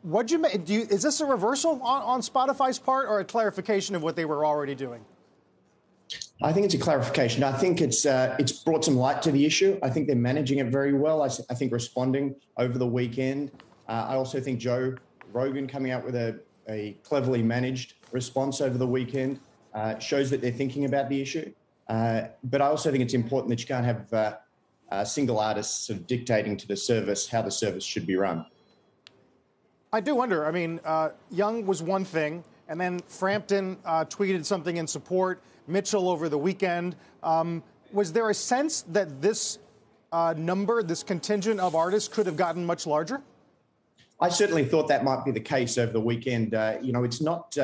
What'd you make? Is this a reversal on Spotify's part or a clarification of what they were already doing? I think it's a clarification. I think it's brought some light to the issue. I think they're managing it very well. I think responding over the weekend. I also think Joe Rogan coming out with a cleverly managed response over the weekend shows that they're thinking about the issue. But I also think it's important that you can't have single artists sort of dictating to the service how the service should be run. I do wonder. I mean, Young was one thing, and then Frampton tweeted something in support. Mitchell over the weekend. Was there a sense that this number, this contingent of artists could have gotten much larger? I certainly thought that might be the case over the weekend. It's not,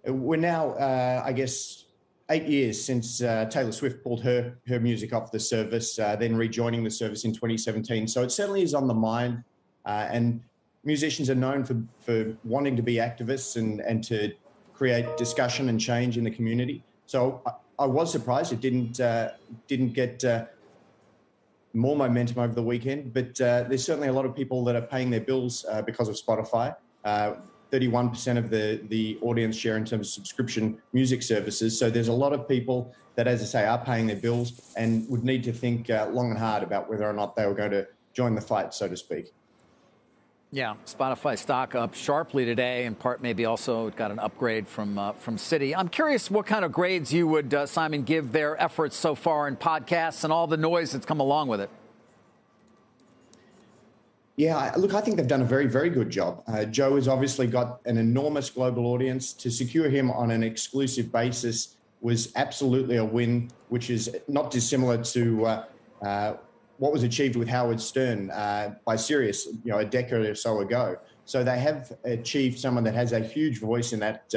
we're now, I guess, 8 years since Taylor Swift pulled her music off the service, then rejoining the service in 2017. So it certainly is on the mind. And musicians are known for wanting to be activists and to create discussion and change in the community. So I was surprised it didn't get more momentum over the weekend, but there's certainly a lot of people that are paying their bills because of Spotify. 31% of the audience share in terms of subscription music services. So there's a lot of people that, as I say, are paying their bills and would need to think long and hard about whether or not they were going to join the fight, so to speak. Yeah, Spotify stock up sharply today, in part maybe also got an upgrade from Citi. I'm curious what kind of grades you would, Simon, give their efforts so far in podcasts and all the noise that's come along with it. Yeah, look, I think they've done a very, very good job. Joe has obviously got an enormous global audience. To secure him on an exclusive basis was absolutely a win, which is not dissimilar to what was achieved with Howard Stern by Sirius, a decade or so ago. So they have achieved someone that has a huge voice in that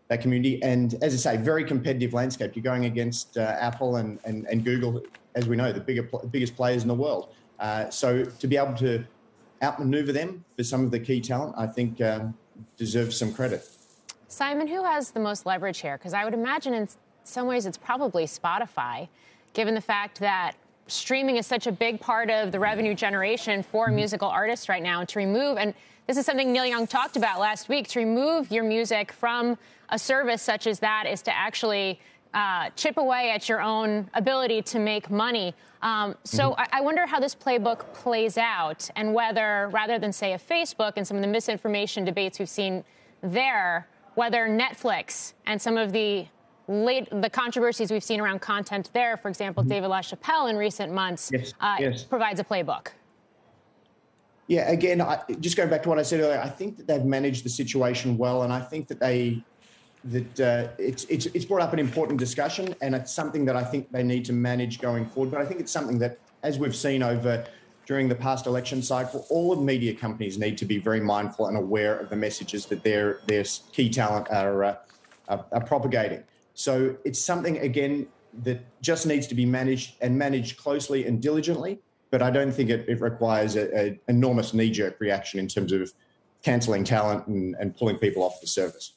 community. And as I say, very competitive landscape. You're going against Apple and Google, as we know, the biggest players in the world. So to be able to outmaneuver them for some of the key talent, I think deserves some credit. Simon, who has the most leverage here? Because I would imagine in some ways it's probably Spotify, given the fact that streaming is such a big part of the revenue generation for musical artists right now. And to remove, and this is something Neil Young talked about last week, to remove your music from a service such as that is to actually chip away at your own ability to make money. So I wonder how this playbook plays out and whether, rather than say a Facebook and some of the misinformation debates we've seen there, whether Netflix and some of the controversies we've seen around content there, for example, David LaChapelle in recent months, provides a playbook. Yeah, again, just going back to what I said earlier, I think that they've managed the situation well, and I think that it's brought up an important discussion, and it's something that I think they need to manage going forward. But I think it's something that, as we've seen during the past election cycle, all of media companies need to be very mindful and aware of the messages that their key talent are propagating. So it's something, again, that just needs to be managed closely and diligently. But I don't think it requires an enormous knee-jerk reaction in terms of cancelling talent and pulling people off the service.